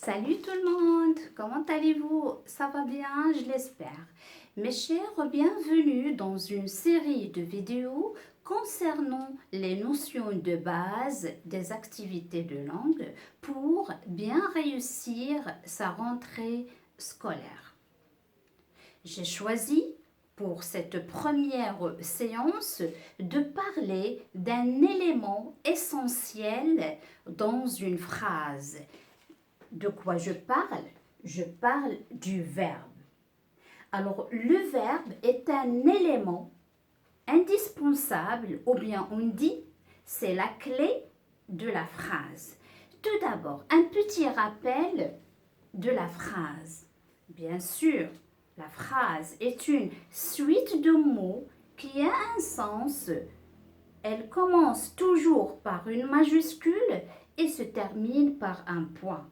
Salut tout le monde, comment allez-vous? Ça va bien, je l'espère. Mes chers, bienvenue dans une série de vidéos concernant les notions de base des activités de langue pour bien réussir sa rentrée scolaire. J'ai choisi pour cette première séance de parler d'un élément essentiel dans une phrase. De quoi je parle? Je parle du verbe. Alors, le verbe est un élément indispensable, ou bien on dit, c'est la clé de la phrase. Tout d'abord, un petit rappel de la phrase. Bien sûr, la phrase est une suite de mots qui a un sens. Elle commence toujours par une majuscule et se termine par un point.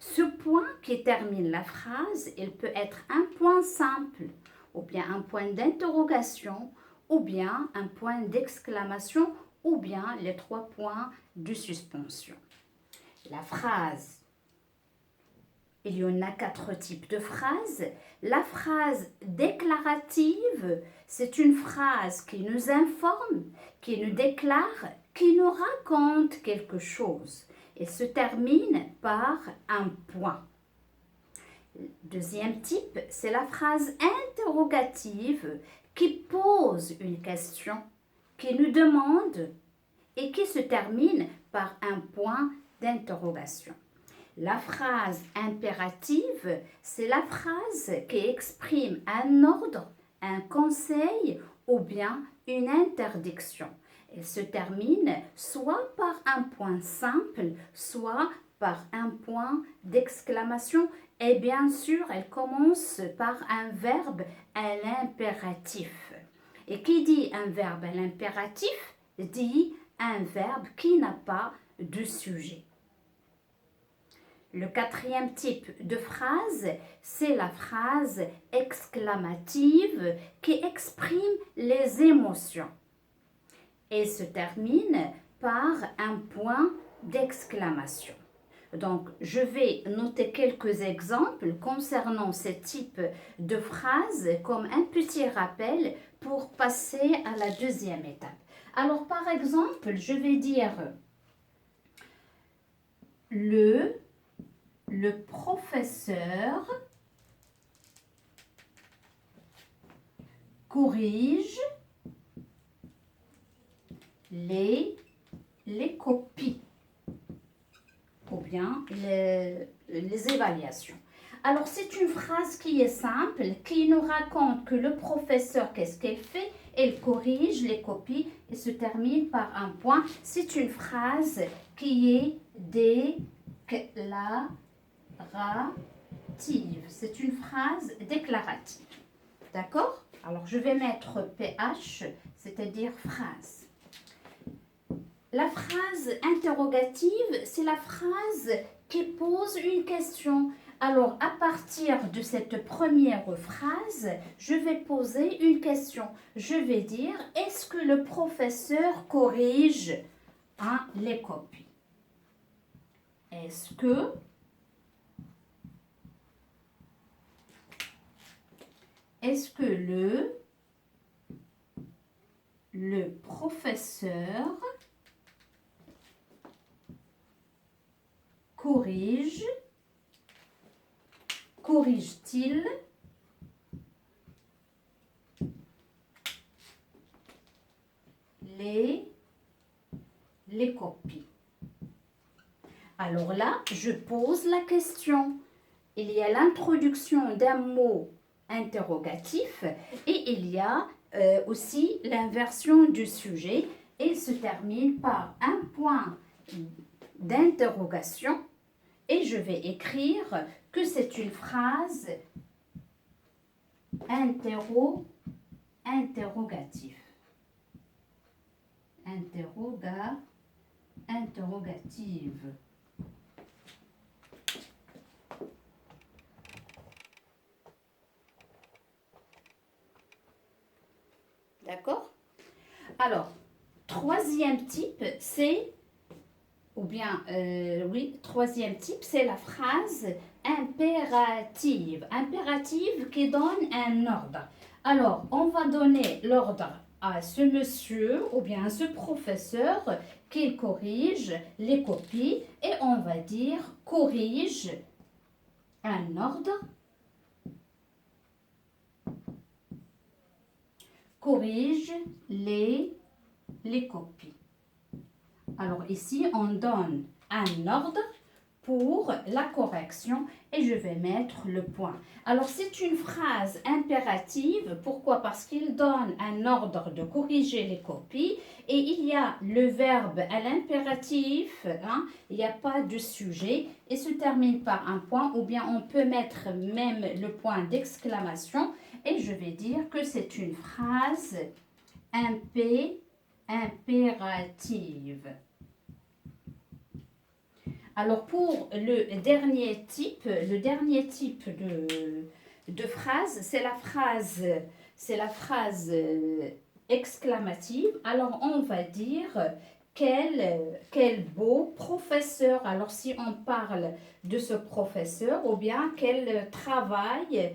Ce point qui termine la phrase, il peut être un point simple, ou bien un point d'interrogation, ou bien un point d'exclamation, ou bien les 3 points de suspension. La phrase, il y en a 4 types de phrases. La phrase déclarative, c'est une phrase qui nous informe, qui nous déclare, qui nous raconte quelque chose. Elle se termine par un point. Deuxième type, c'est la phrase interrogative qui pose une question, qui nous demande et qui se termine par un point d'interrogation. La phrase impérative, c'est la phrase qui exprime un ordre, un conseil ou bien une interdiction. Elle se termine soit par un point simple, soit par un point d'exclamation et bien sûr, elle commence par un verbe à l'impératif. Et qui dit un verbe à l'impératif dit un verbe qui n'a pas de sujet. Le 4e type de phrase, c'est la phrase exclamative qui exprime les émotions et se termine par un point d'exclamation. Donc, je vais noter quelques exemples concernant ce type de phrase comme un petit rappel pour passer à la deuxième étape. Alors, par exemple, je vais dire le professeur corrige les copies ou bien les évaluations. Alors, c'est une phrase qui est simple, qui nous raconte que le professeur, qu'est-ce qu'elle fait? Elle corrige les copies et se termine par un point. C'est une phrase qui est déclarative. C'est une phrase déclarative. D'accord? Alors, je vais mettre PH, c'est-à-dire phrase. La phrase interrogative, c'est la phrase qui pose une question. Alors, à partir de cette première phrase, je vais poser une question. Je vais dire, est-ce que le professeur corrige les copies? Est-ce que le professeur corrige-t-il les copies? Alors là, je pose la question. Il y a l'introduction d'un mot interrogatif et il y a aussi l'inversion du sujet. Il se termine par un point d'interrogation et je vais écrire que c'est une phrase interrogative. Interrogative. D'accord? Alors, troisième type, c'est ou bien, oui, troisième type, c'est la phrase impérative. Impérative qui donne un ordre. Alors, on va donner l'ordre à ce monsieur ou bien à ce professeur qu'il corrige les copies et on va dire corrige un ordre, corrige les copies. Alors ici, on donne un ordre pour la correction et je vais mettre le point. Alors c'est une phrase impérative. Pourquoi? Parce qu'il donne un ordre de corriger les copies et il y a le verbe à l'impératif, hein, il n'y a pas de sujet et se termine par un point ou bien on peut mettre même le point d'exclamation et je vais dire que c'est une phrase impérative. Alors pour le dernier type de phrase, c'est la phrase exclamative. Alors on va dire quel beau professeur. Alors si on parle de ce professeur ou bien quel travail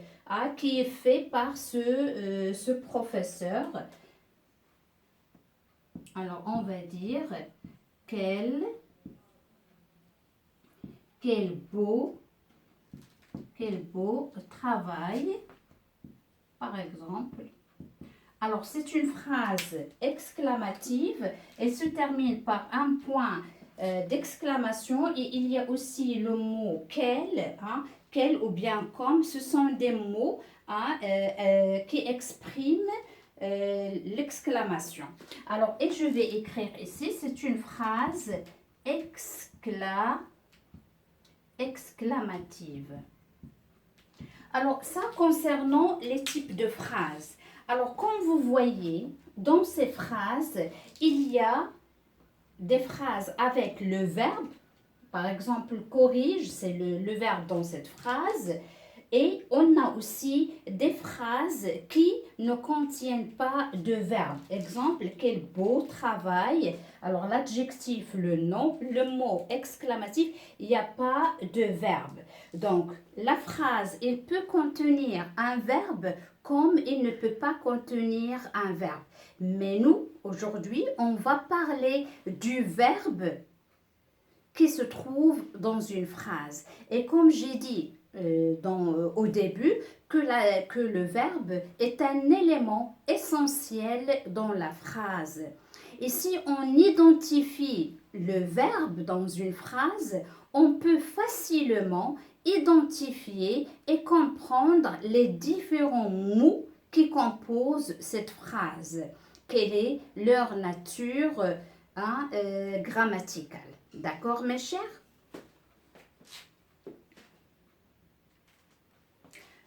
qui est fait par ce professeur. Alors on va dire quel beau travail, par exemple. Alors, c'est une phrase exclamative. Elle se termine par un point d'exclamation et il y a aussi le mot quel, hein, quel ou bien comme. Ce sont des mots hein, qui expriment l'exclamation. Alors, et je vais écrire ici, c'est une phrase exclamative. Alors, ça concernant les types de phrases. Alors, comme vous voyez, dans ces phrases, il y a des phrases avec le verbe. Par exemple, corrige, c'est le verbe dans cette phrase. Et on a aussi des phrases qui ne contiennent pas de verbe. Exemple, quel beau travail. Alors l'adjectif, le nom, le mot exclamatif, il n'y a pas de verbe. Donc la phrase, elle peut contenir un verbe comme il ne peut pas contenir un verbe. Mais nous, aujourd'hui, on va parler du verbe qui se trouve dans une phrase. Et comme j'ai dit au début, que le verbe est un élément essentiel dans la phrase. Et si on identifie le verbe dans une phrase, on peut facilement identifier et comprendre les différents mots qui composent cette phrase. Quelle est leur nature grammaticale. D'accord, mes chers?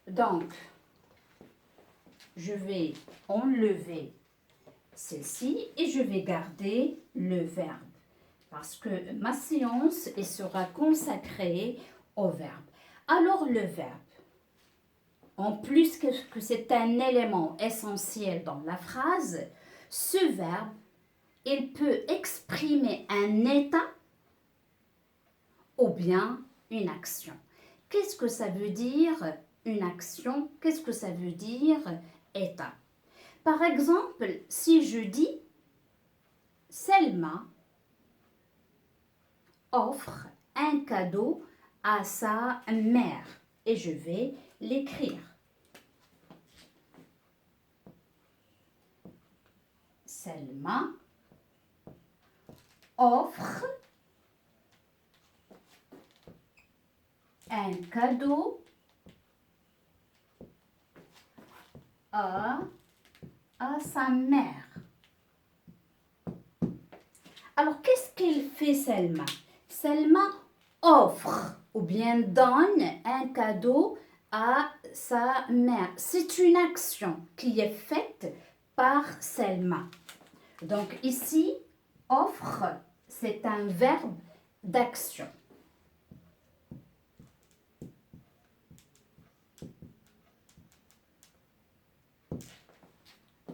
Donc, je vais enlever celle-ci et je vais garder le verbe. Parce que ma séance sera consacrée au verbe. Alors, le verbe, en plus que c'est un élément essentiel dans la phrase, ce verbe, il peut exprimer un état ou bien une action. Qu'est-ce que ça veut dire une action? Qu'est-ce que ça veut dire état? Par exemple, si je dis Selma offre un cadeau à sa mère et je vais l'écrire. Selma offre un cadeau à sa mère. Alors, qu'est-ce qu'elle fait, Selma? Selma offre ou bien donne un cadeau à sa mère. C'est une action qui est faite par Selma. Donc ici, offre, c'est un verbe d'action.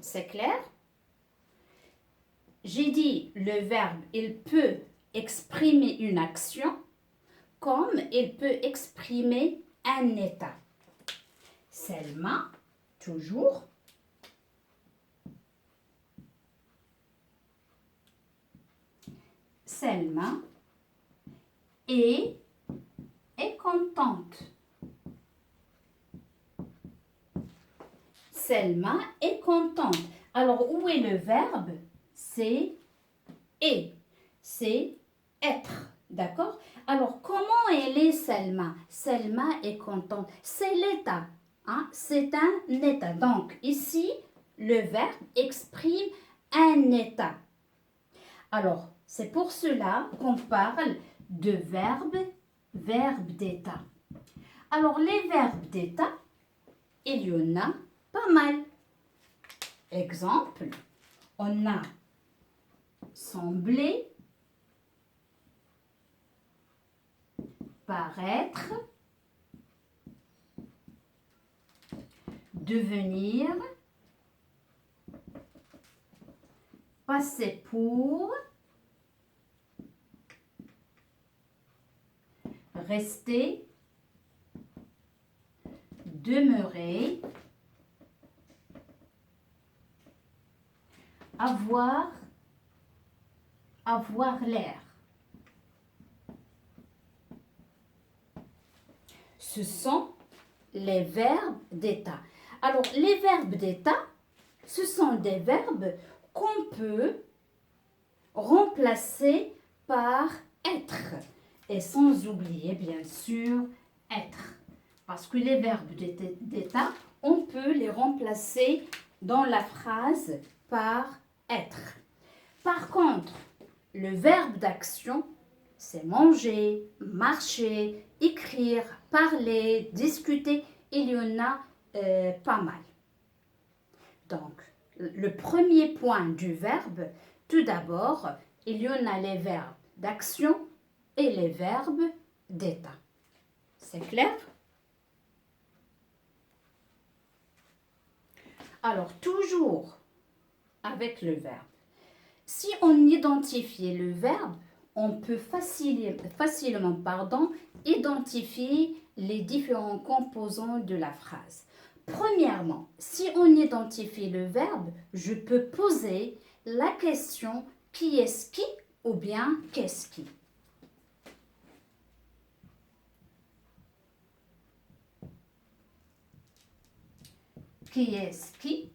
C'est clair? J'ai dit le verbe, il peut exprimer une action comme il peut exprimer un état. Selma, toujours. Selma est contente. Selma est contente. Alors, où est le verbe? C'est est. C'est être. D'accord? Alors, comment elle est Selma? Selma est contente. C'est l'état. Hein? C'est un état. Donc, ici, le verbe exprime un état. Alors, c'est pour cela qu'on parle de verbe d'état. Alors, les verbes d'état, il y en a pas mal. Exemple, on a sembler, paraître, devenir, passer pour, rester, demeurer, avoir l'air. Ce sont les verbes d'état. Alors, les verbes d'état, ce sont des verbes qu'on peut remplacer par être. Et sans oublier, bien sûr, être. Parce que les verbes d'état, on peut les remplacer dans la phrase par être. Par contre, le verbe d'action, c'est manger, marcher, écrire, parler, discuter. Il y en a pas mal. Donc, le premier point du verbe, tout d'abord, il y en a les verbes d'action et les verbes d'état. C'est clair? Alors, toujours avec le verbe. Si on identifie le verbe, on peut facilement identifier les différents composants de la phrase. Premièrement, si on identifie le verbe, je peux poser la question qui est-ce qui ou bien qu'est-ce qui. Qui est-ce qui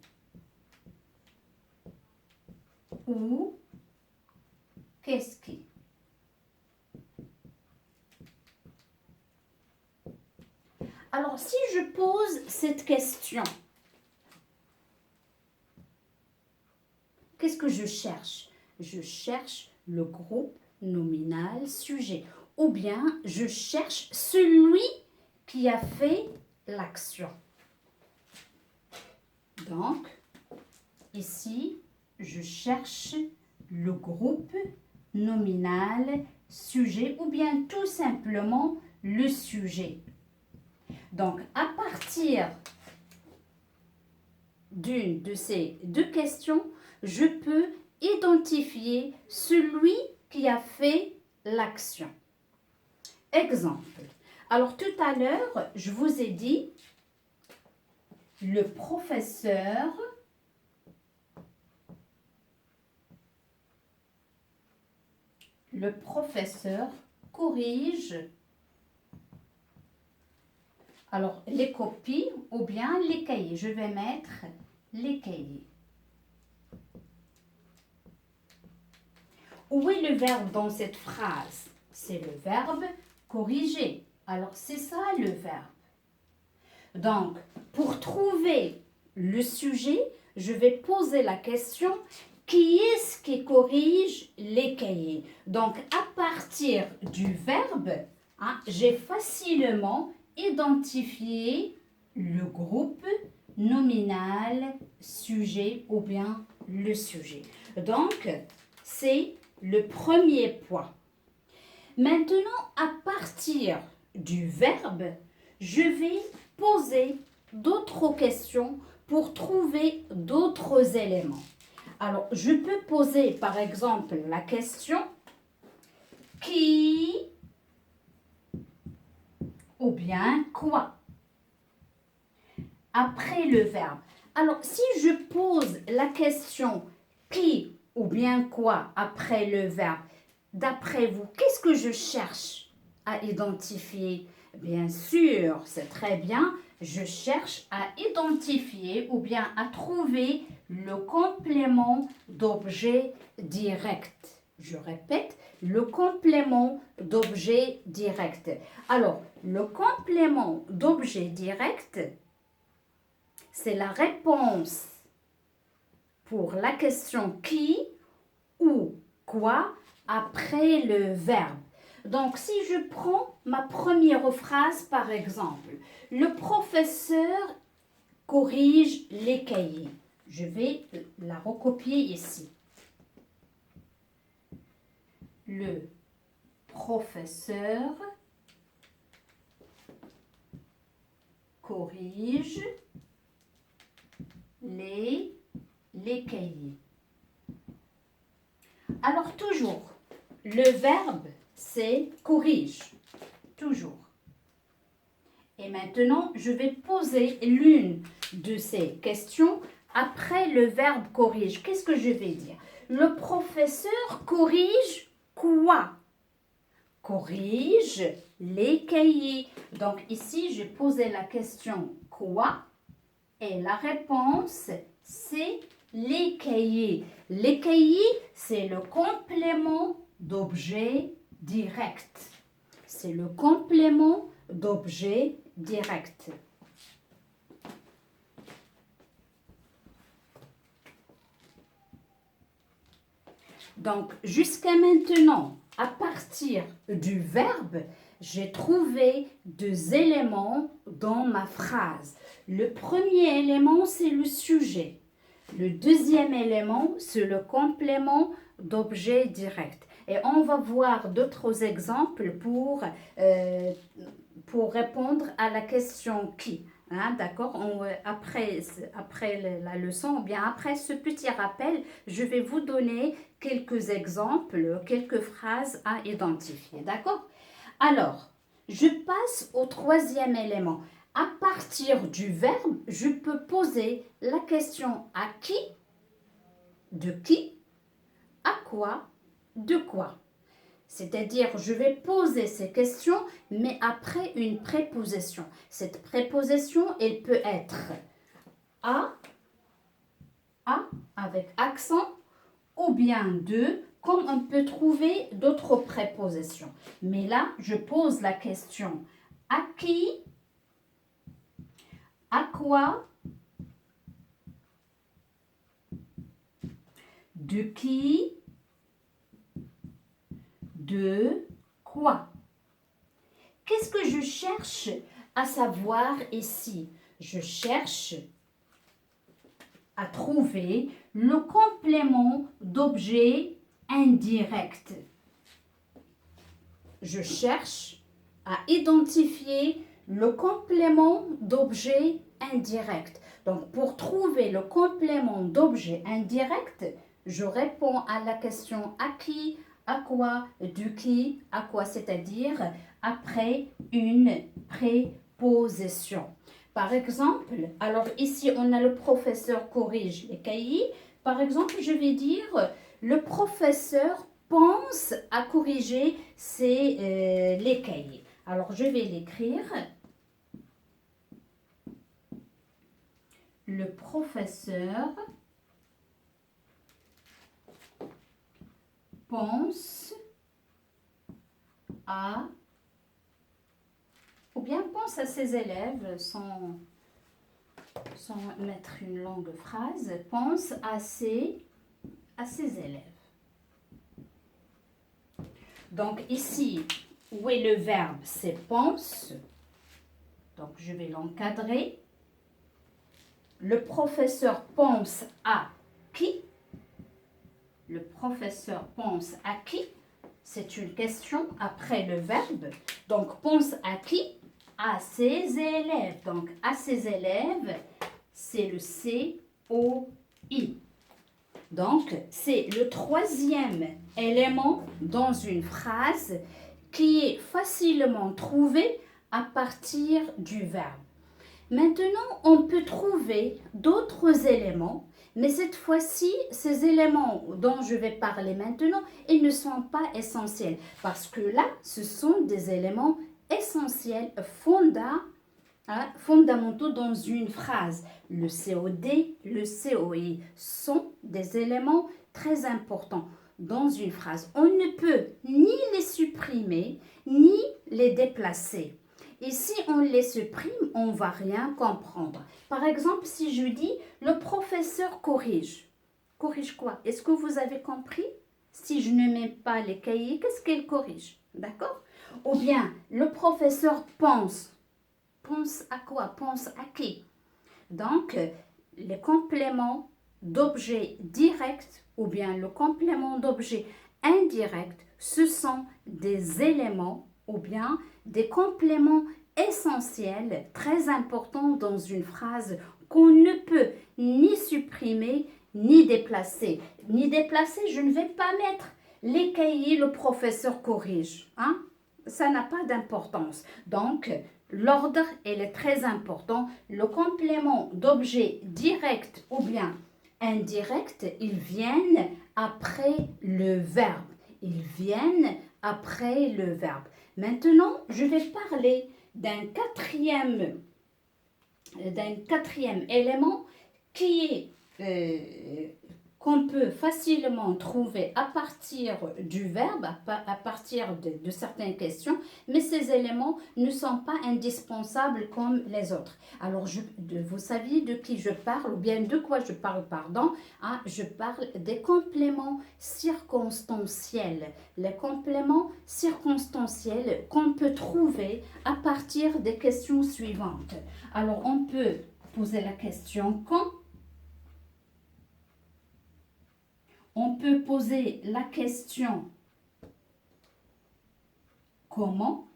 ou qu'est-ce qui. Alors, si je pose cette question, qu'est-ce que je cherche? Je cherche le groupe nominal sujet. Ou bien, je cherche celui qui a fait l'action. Donc, ici, je cherche le groupe nominal sujet ou bien tout simplement le sujet. Donc, à partir d'une de ces deux questions, je peux identifier celui qui a fait l'action. Exemple. Alors, tout à l'heure, je vous ai dit, le professeur corrige alors les copies ou bien les cahiers. Je vais mettre les cahiers. Où est le verbe dans cette phrase? C'est le verbe corriger. Alors, c'est ça le verbe. Donc, pour trouver le sujet, je vais poser la question qui est-ce qui corrige les cahiers? Donc, à partir du verbe, j'ai facilement identifié le groupe nominal sujet ou bien le sujet. Donc, c'est le premier point. Maintenant, à partir du verbe, je vais poser d'autres questions pour trouver d'autres éléments. Alors, je peux poser par exemple la question qui ou bien quoi après le verbe. Alors, si je pose la question qui ou bien quoi après le verbe, d'après vous, qu'est-ce que je cherche à identifier? Bien sûr, c'est très bien, je cherche à identifier ou bien à trouver le complément d'objet direct. Je répète, le complément d'objet direct. Alors, le complément d'objet direct, c'est la réponse pour la question qui ou quoi après le verbe. Donc, si je prends ma première phrase par exemple, le professeur corrige les cahiers. Je vais la recopier ici. Le professeur corrige les cahiers. Alors toujours, le verbe c'est corrige, toujours. Et maintenant, je vais poser l'une de ces questions après le verbe corrige. Qu'est-ce que je vais dire? Le professeur corrige quoi? Corrige les cahiers. Donc ici, j'ai posé la question quoi? Et la réponse, c'est les cahiers. Les cahiers, c'est le complément d'objet direct. C'est le complément d'objet direct. Donc, jusqu'à maintenant, à partir du verbe, j'ai trouvé deux éléments dans ma phrase. Le premier élément, c'est le sujet. Le deuxième élément, c'est le complément d'objet direct. Et on va voir d'autres exemples pour répondre à la question qui. Hein, d'accord? Après la leçon, ou bien après ce petit rappel, je vais vous donner quelques exemples, quelques phrases à identifier. D'accord? Alors, je passe au troisième élément. À partir du verbe, je peux poser la question à qui, à quoi, de quoi. C'est-à-dire, je vais poser ces questions, mais après une préposition. Cette préposition, elle peut être à avec accent, ou bien de, comme on peut trouver d'autres prépositions. Mais là, je pose la question à qui, à quoi, de qui, de quoi. Qu'est-ce que je cherche à savoir ici? Je cherche à trouver le complément d'objet indirect. Je cherche à identifier le complément d'objet indirect. Donc, pour trouver le complément d'objet indirect, je réponds à la question à qui, à quoi, de qui, à quoi, c'est-à-dire après une préposition. Par exemple, alors ici, on a le professeur corrige les cahiers. Par exemple, je vais dire, le professeur pense à corriger les cahiers. Alors, je vais l'écrire. Le professeur pense à, ou bien pense à ses élèves sans mettre une longue phrase, pense à ses élèves. Donc ici, où est le verbe? C'est pense. Donc je vais l'encadrer. Le professeur pense à qui? Le professeur pense à qui? C'est une question après le verbe. Donc pense à qui? À ses élèves. Donc à ses élèves, c'est le C-O-I. Donc, c'est le troisième élément dans une phrase qui est facilement trouvé à partir du verbe. Maintenant, on peut trouver d'autres éléments, mais cette fois-ci, ces éléments dont je vais parler maintenant, ils ne sont pas essentiels parce que là, ce sont des éléments essentiels, fondamentaux dans une phrase. Le COD, le COI sont des éléments très importants dans une phrase. On ne peut ni les supprimer, ni les déplacer. Et si on les supprime, on ne va rien comprendre. Par exemple, si je dis « le professeur corrige ». Corrige quoi? Est-ce que vous avez compris? Si je ne mets pas les cahiers, qu'est-ce qu'elle corrige? D'accord? Ou bien, le professeur pense. Pense à quoi? Pense à qui? Donc, les compléments d'objets directs ou bien le complément d'objet indirect, ce sont des éléments ou bien des compléments essentiels, très importants dans une phrase qu'on ne peut ni supprimer ni déplacer. Ni déplacer, je ne vais pas mettre les cahiers, le professeur corrige. Hein? Ça n'a pas d'importance. Donc, l'ordre, il est très important. Le complément d'objet direct ou bien indirect, ils viennent après le verbe. Ils viennent après le verbe. Maintenant, je vais parler d'un quatrième élément qui est qu'on peut facilement trouver à partir du verbe, à partir de certaines questions, mais ces éléments ne sont pas indispensables comme les autres. Alors, vous savez de qui je parle, ou bien de quoi je parle, pardon. Hein, je parle des compléments circonstanciels. Les compléments circonstanciels qu'on peut trouver à partir des questions suivantes. Alors, on peut poser la question « quand ?» On peut poser la question comment.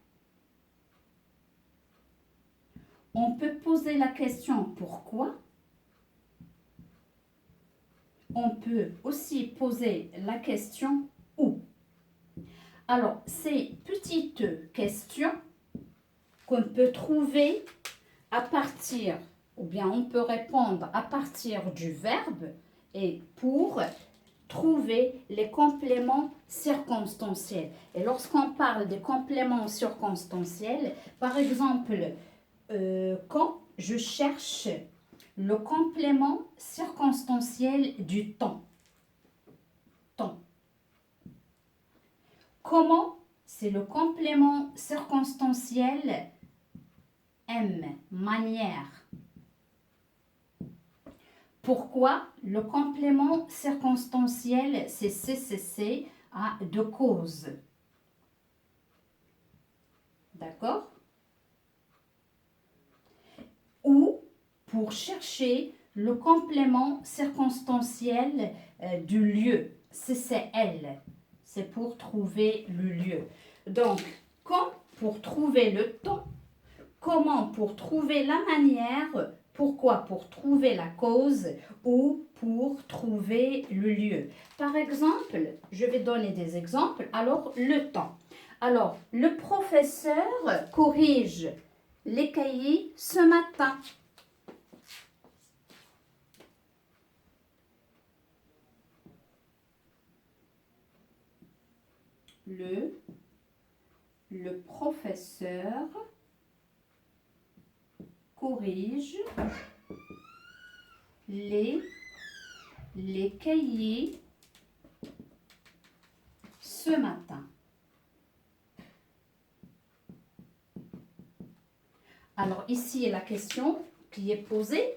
On peut poser la question pourquoi. On peut aussi poser la question où. Alors, ces petites questions qu'on peut trouver à partir, ou bien on peut répondre à partir du verbe et pour trouver les compléments circonstanciels. Et lorsqu'on parle des compléments circonstanciels, par exemple, quand je cherche le complément circonstanciel du temps. Temps. Comment? C'est le complément circonstanciel M, manière. Pourquoi? Le complément circonstanciel, c'est CCC, de cause. D'accord? Ou pour chercher le complément circonstanciel du lieu, CCL. C'est pour trouver le lieu. Donc, quand pour trouver le temps, comment pour trouver la manière, pourquoi pour trouver la cause ou pour trouver le lieu. Par exemple, je vais donner des exemples. Alors, le temps. Alors, le professeur corrige les cahiers ce matin. Le professeur corrige les cahiers ce matin. Alors ici est la question qui est posée.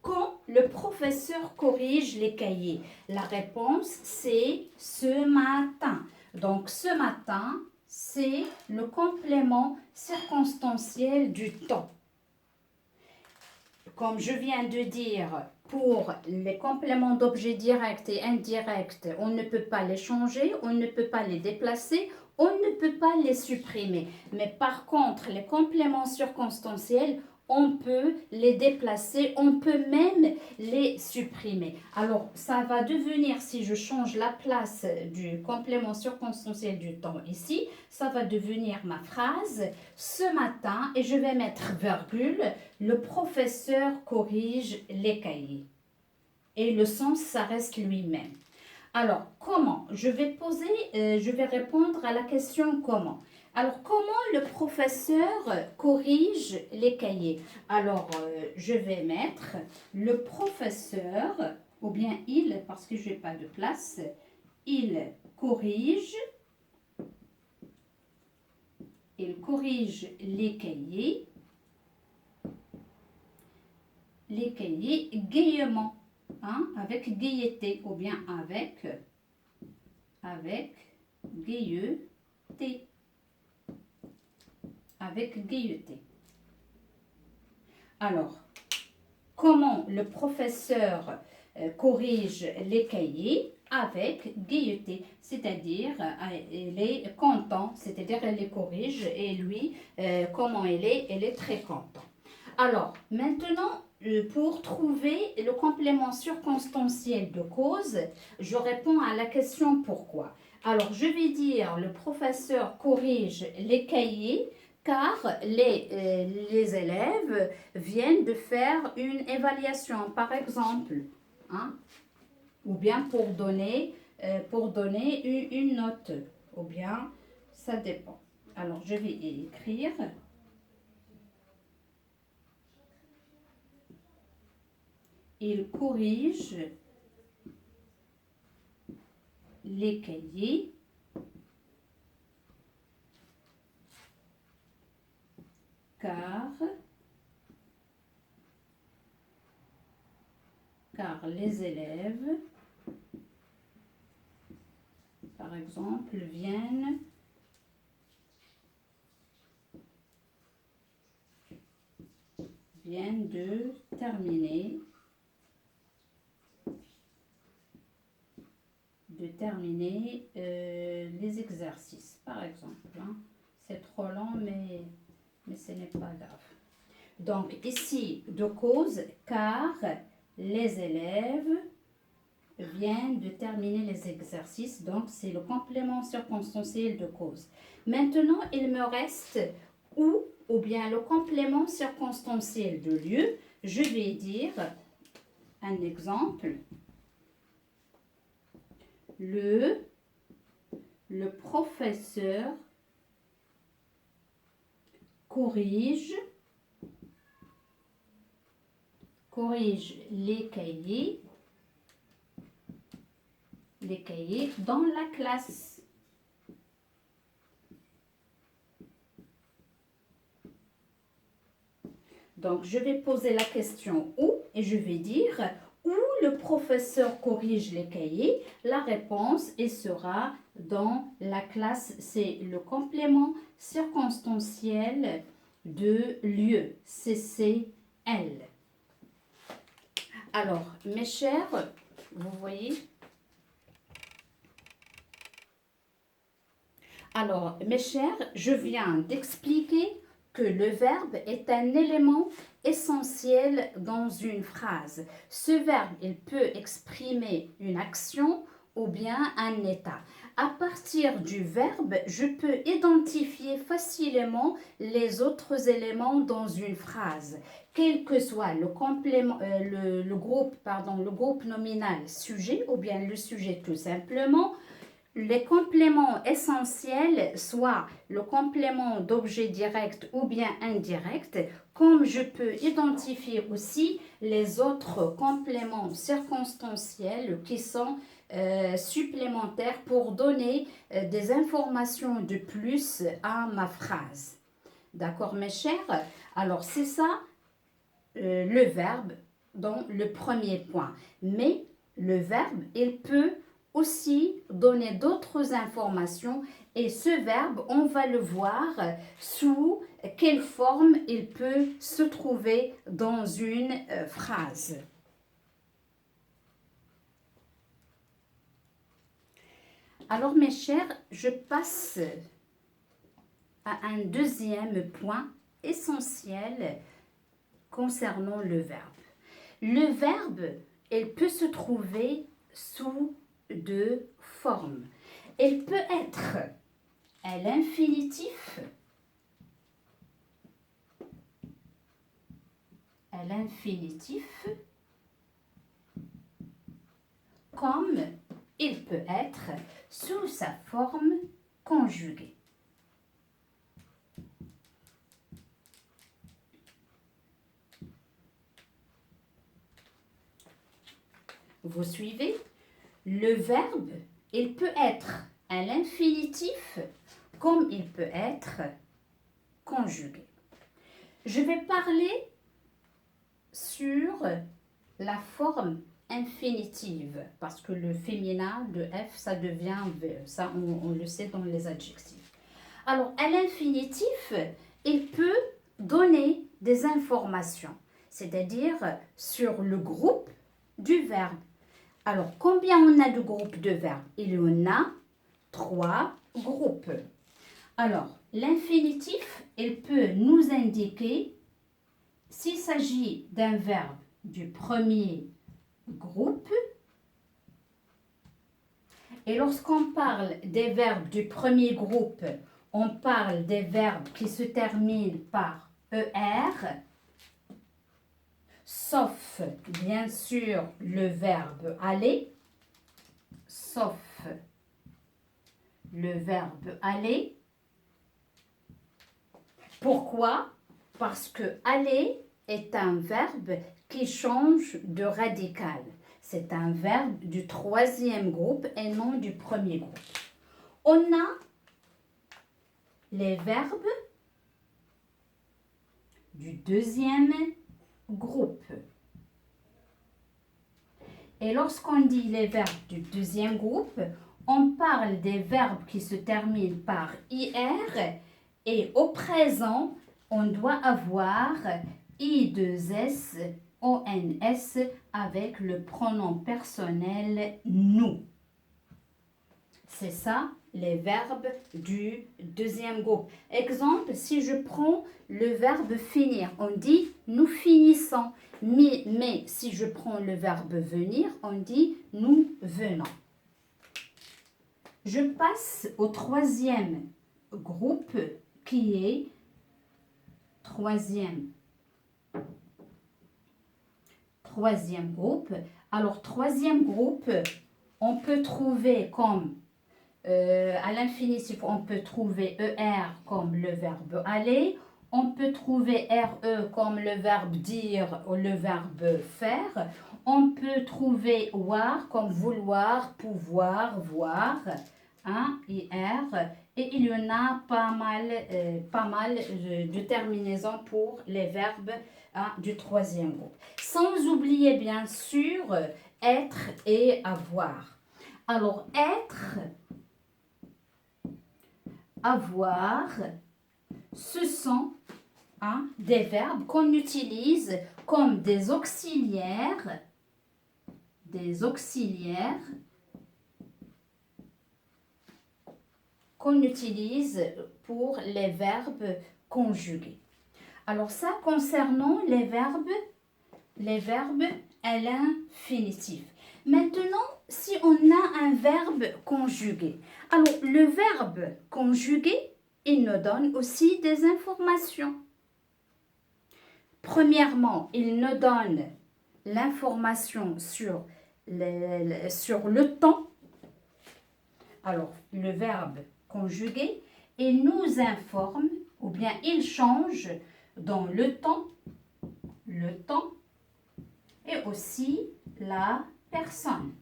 Quand le professeur corrige les cahiers? La réponse c'est ce matin. Donc ce matin, c'est le complément circonstanciel du temps. Comme je viens de dire, pour les compléments d'objets directs et indirects, on ne peut pas les changer, on ne peut pas les déplacer, on ne peut pas les supprimer. Mais par contre, les compléments circonstanciels, on peut les déplacer, on peut même les supprimer. Alors, ça va devenir, si je change la place du complément circonstanciel du temps ici, ça va devenir ma phrase ce matin et je vais mettre virgule, le professeur corrige les cahiers. Et le sens, ça reste lui-même. Alors, comment? Je vais répondre à la question comment. Alors, comment le professeur corrige les cahiers? Alors, je vais mettre le professeur, ou bien il, parce que je n'ai pas de place, il corrige les cahiers gaiement. Hein, avec gaieté ou bien avec gaieté. Avec gaieté. Alors, comment le professeur corrige les cahiers? Avec gaieté, c'est-à-dire il est content, c'est-à-dire elle les corrige et lui, comment il est très content. Alors, maintenant, pour trouver le complément circonstanciel de cause, je réponds à la question pourquoi. Alors, je vais dire le professeur corrige les cahiers car les élèves viennent de faire une évaluation, par exemple, hein, ou bien pour donner une note, ou bien ça dépend. Alors, je vais écrire. Il corrige les cahiers car les élèves, par exemple, viennent de terminer les exercices, par exemple. Hein. C'est trop long, mais ce n'est pas grave. Donc, ici, de cause, car les élèves viennent de terminer les exercices. Donc, c'est le complément circonstanciel de cause. Maintenant, il me reste ou bien le complément circonstanciel de lieu. Je vais dire un exemple. Le professeur corrige les cahiers dans la classe. Donc, je vais poser la question où et je vais dire où le professeur corrige les cahiers. La réponse sera dans la classe. C'est le complément circonstanciel de lieu, CCL. Alors, mes chers, vous voyez? Alors, mes chers, je viens d'expliquer que le verbe est un élément essentiel dans une phrase. Ce verbe, il peut exprimer une action ou bien un état. À partir du verbe, je peux identifier facilement les autres éléments dans une phrase. Quel que soit le groupe nominal sujet ou bien le sujet tout simplement, les compléments essentiels, soit le complément d'objet direct ou bien indirect, comme je peux identifier aussi les autres compléments circonstanciels qui sont supplémentaires pour donner des informations de plus à ma phrase. D'accord, mes chers? Alors, c'est ça le verbe dans le premier point. Mais le verbe, il peut aussi donner d'autres informations et ce verbe, on va le voir sous quelle forme il peut se trouver dans une phrase. Alors mes chers, je passe à un deuxième point essentiel concernant le verbe. Le verbe, il peut se trouver sous deux formes. Il peut être à l'infinitif, comme il peut être sous sa forme conjuguée. Vous suivez? Le verbe, il peut être à l'infinitif comme il peut être conjugué. Je vais parler sur la forme infinitive parce que le féminin de F, ça devient V. Ça, on le sait dans les adjectifs. Alors, à l'infinitif, il peut donner des informations, c'est-à-dire sur le groupe du verbe. Alors, combien on a de groupes de verbes? Il y en a 3 groupes. Alors, l'infinitif, il peut nous indiquer s'il s'agit d'un verbe du premier groupe. Et lorsqu'on parle des verbes du premier groupe, on parle des verbes qui se terminent par ER, sauf bien sûr le verbe aller, sauf le verbe aller. Pourquoi? Parce que aller est un verbe qui change de radical. C'est un verbe du troisième groupe et non du premier groupe. On a les verbes du deuxième groupe. Et lorsqu'on dit les verbes du deuxième groupe, on parle des verbes qui se terminent par IR et au présent, on doit avoir I2S, ONS avec le pronom personnel nous. C'est ça, les verbes du deuxième groupe. Exemple, si je prends le verbe finir, on dit nous finissons. Mais si je prends le verbe venir, on dit nous venons. Je passe au troisième groupe qui est troisième groupe. Alors, troisième groupe, on peut trouver comme, à l'infinitif, on peut trouver ER comme le verbe aller. On peut trouver RE comme le verbe dire ou le verbe faire. On peut trouver WAR comme vouloir, pouvoir, voir. IR. Et il y en a pas mal de terminaisons pour les verbes du troisième groupe. Sans oublier bien sûr être et avoir. Alors être, avoir, ce sont des verbes qu'on utilise comme des auxiliaires qu'on utilise pour les verbes conjugués. Alors ça, concernant les verbes à l'infinitif. Maintenant, si on a un verbe conjugué, alors le verbe conjugué, il nous donne aussi des informations. Premièrement, il nous donne l'information sur le temps. Alors, le verbe conjugué, il nous informe ou bien il change dans le temps et aussi la personne.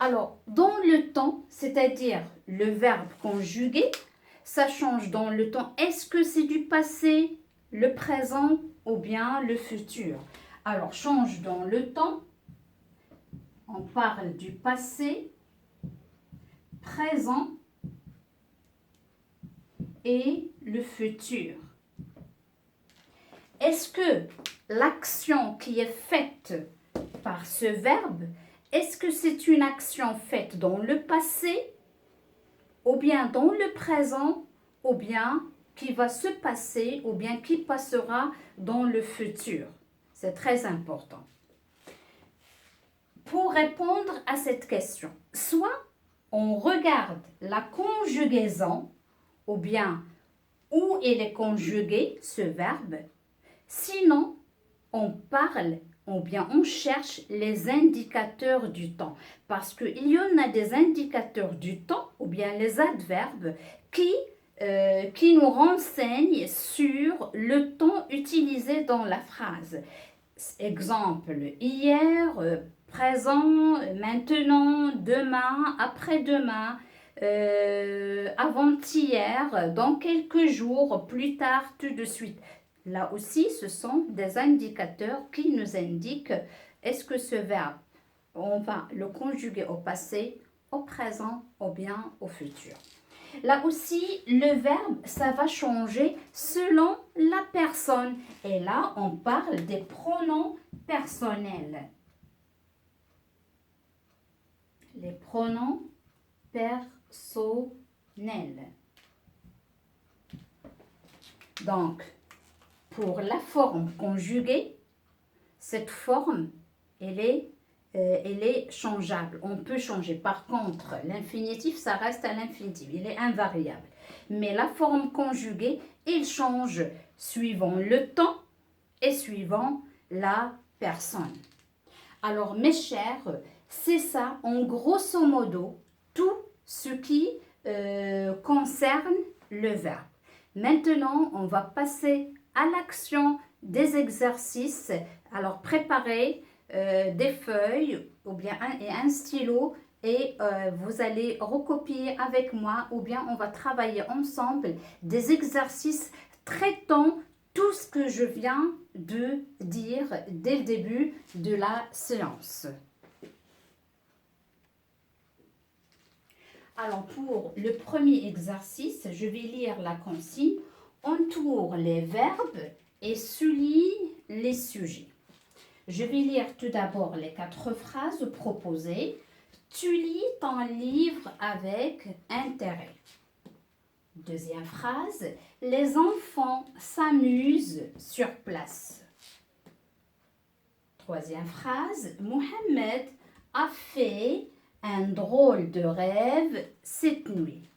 Alors, dans le temps, c'est-à-dire le verbe conjugué, ça change dans le temps. Est-ce que c'est du passé, le présent ou bien le futur? Alors, change dans le temps. On parle du passé, présent et le futur. Est-ce que l'action qui est faite par ce verbe, est-ce que c'est une action faite dans le passé, ou bien dans le présent, ou bien qui va se passer ou bien qui passera dans le futur. C'est très important. Pour répondre à cette question, soit on regarde la conjugaison ou bien où il est conjugué ce verbe, sinon on parle ou bien on cherche les indicateurs du temps parce qu'il y en a des indicateurs du temps ou bien les adverbes qui nous renseignent sur le temps utilisé dans la phrase. Exemple, hier, présent, maintenant, demain, après-demain, avant-hier, dans quelques jours, plus tard, tout de suite. Là aussi, ce sont des indicateurs qui nous indiquent est-ce que ce verbe, on va le conjuguer au passé, au présent ou bien au futur. Là aussi, le verbe, ça va changer selon la personne. Et là, on parle des pronoms personnels. Les pronoms personnels. Donc, pour la forme conjuguée, cette forme, elle est changeable. On peut changer. Par contre, l'infinitif, ça reste à l'infinitif. Il est invariable. Mais la forme conjuguée, il change suivant le temps et suivant la personne. Alors, mes chers, c'est ça, en grosso modo, tout ce qui concerne le verbe. Maintenant, on va passer à l'action des exercices. Alors, préparez des feuilles ou bien un stylo et vous allez recopier avec moi ou bien on va travailler ensemble des exercices traitant tout ce que je viens de dire dès le début de la séance. Alors pour le premier exercice, je vais lire la consigne. Entoure les verbes et souligne les sujets. Je vais lire tout d'abord les 4 phrases proposées. Tu lis ton livre avec intérêt. Deuxième phrase, les enfants s'amusent sur place. Troisième phrase, Mohamed a fait un drôle de rêve cette nuit.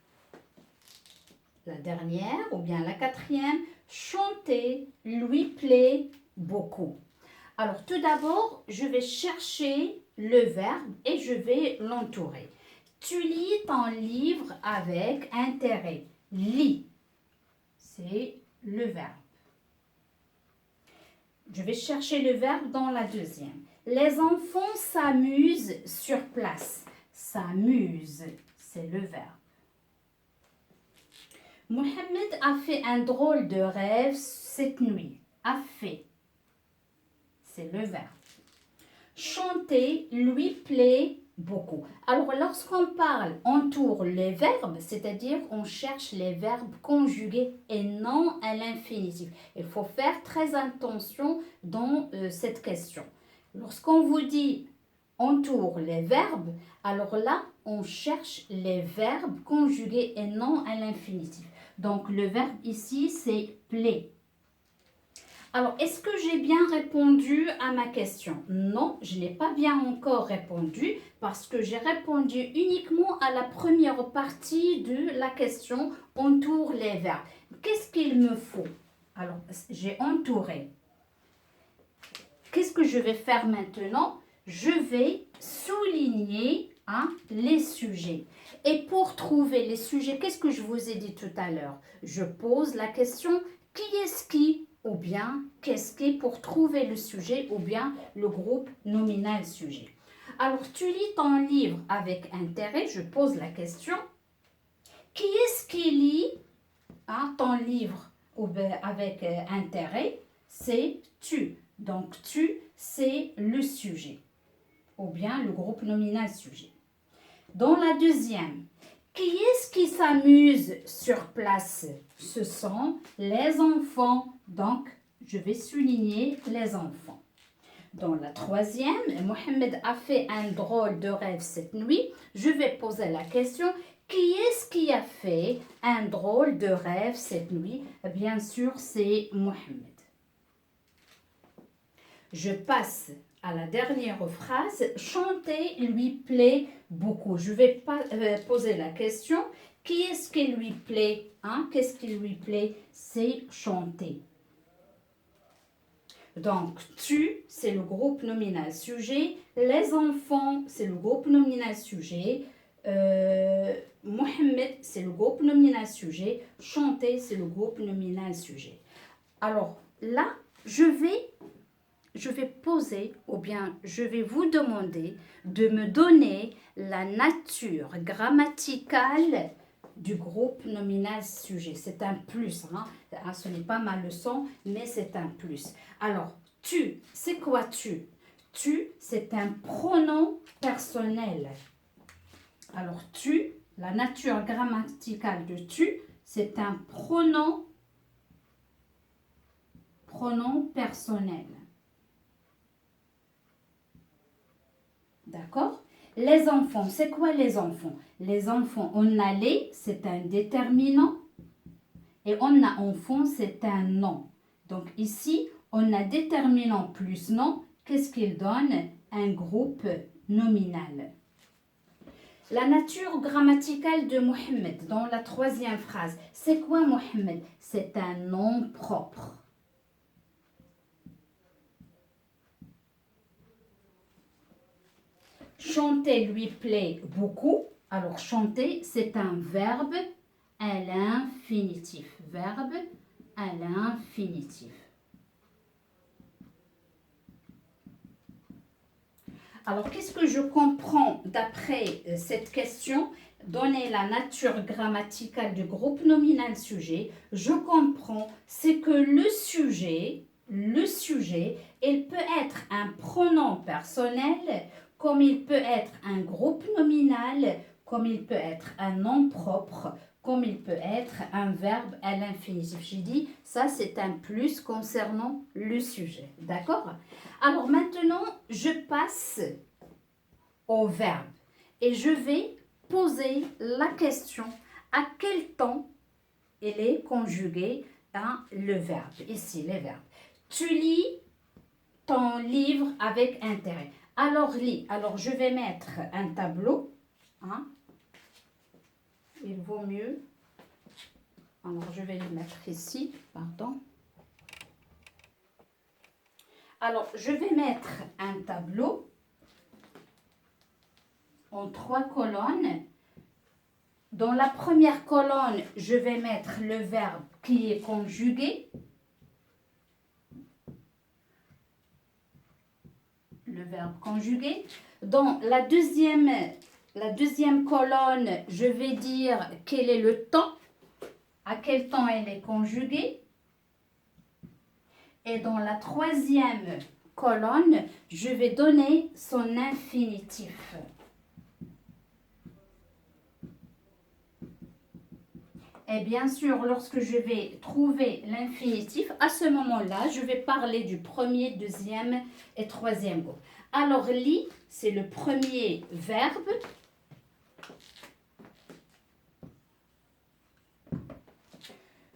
La dernière, ou bien la 4e, chanter lui plaît beaucoup. Alors, tout d'abord, je vais chercher le verbe et je vais l'entourer. Tu lis ton livre avec intérêt. Lis, c'est le verbe. Je vais chercher le verbe dans la deuxième. Les enfants s'amusent sur place. S'amuse, c'est le verbe. Mohamed a fait un drôle de rêve cette nuit. A fait, c'est le verbe. Chanter lui plaît beaucoup. Alors, lorsqu'on parle, entoure les verbes, c'est-à-dire on cherche les verbes conjugués et non à l'infinitif. Il faut faire très attention dans cette question. Lorsqu'on vous dit entoure les verbes, alors là, on cherche les verbes conjugués et non à l'infinitif. Donc, le verbe ici, c'est plaît. Alors, est-ce que j'ai bien répondu à ma question? Non, je n'ai pas bien encore répondu parce que j'ai répondu uniquement à la première partie de la question « Entoure les verbes ». Qu'est-ce qu'il me faut? Alors, j'ai entouré. Qu'est-ce que je vais faire maintenant? Je vais souligner les sujets. Et pour trouver les sujets, qu'est-ce que je vous ai dit tout à l'heure? Je pose la question « Qui est-ce qui ?» ou bien qu'est-ce qui pour trouver le sujet ou bien le groupe nominal sujet. Alors, tu lis ton livre avec intérêt, je pose la question. Qui est-ce qui lit ton livre avec intérêt? C'est tu. Donc, tu, c'est le sujet ou bien le groupe nominal sujet. Dans la deuxième, qui est-ce qui s'amuse sur place? Ce sont les enfants. Donc, je vais souligner les enfants. Dans la troisième, Mohamed a fait un drôle de rêve cette nuit. Je vais poser la question, Qui est-ce qui a fait un drôle de rêve cette nuit? Bien sûr, c'est Mohamed. Je passe à la dernière phrase. Chanter lui plaît beaucoup. Je vais pas poser la question. Qui est-ce qui lui plaît? Qu'est-ce qui lui plaît? C'est chanter. Donc, tu, c'est le groupe nominal sujet. Les enfants, c'est le groupe nominal sujet. Mohamed, c'est le groupe nominal sujet. Chanter, c'est le groupe nominal sujet. Alors, là, je vais poser ou bien je vais vous demander de me donner la nature grammaticale du groupe nominal sujet. C'est un plus, ce n'est pas ma leçon, mais c'est un plus. Alors, tu, c'est quoi tu? Tu, c'est un pronom personnel. Alors, tu, la nature grammaticale de tu, c'est un pronom personnel. D'accord? Les enfants, c'est quoi les enfants? Les enfants, on a les, c'est un déterminant. Et on a enfant, c'est un nom. Donc ici, on a déterminant plus nom. Qu'est-ce qu'il donne? Un groupe nominal. La nature grammaticale de Mohamed dans la troisième phrase. C'est quoi Mohamed? C'est un nom propre. Chanter lui plaît beaucoup. Alors, chanter, c'est un verbe à l'infinitif. Verbe à l'infinitif. Alors, qu'est-ce que je comprends d'après cette question? Donner la nature grammaticale du groupe nominal sujet, je comprends, c'est que le sujet, il peut être un pronom personnel, comme il peut être un groupe nominal, comme il peut être un nom propre, comme il peut être un verbe à l'infinitif. J'ai dit, ça c'est un plus concernant le sujet. D'accord? Alors maintenant, je passe au verbe et je vais poser la question à quel temps il est conjugué le verbe. Ici, les verbes. Tu lis ton livre avec intérêt. Alors, lis. Alors, je vais mettre un tableau. Il vaut mieux. Alors, je vais le mettre ici. Pardon. Alors, je vais mettre un tableau en 3 colonnes. Dans la première colonne, je vais mettre le verbe qui est conjugué. Le verbe conjugué. Dans la deuxième colonne, je vais dire quel est le temps, à quel temps elle est conjuguée. Et dans la troisième colonne, je vais donner son infinitif. Et bien sûr, lorsque je vais trouver l'infinitif, à ce moment-là, je vais parler du premier, deuxième et troisième groupe. Alors, lis, c'est le premier verbe.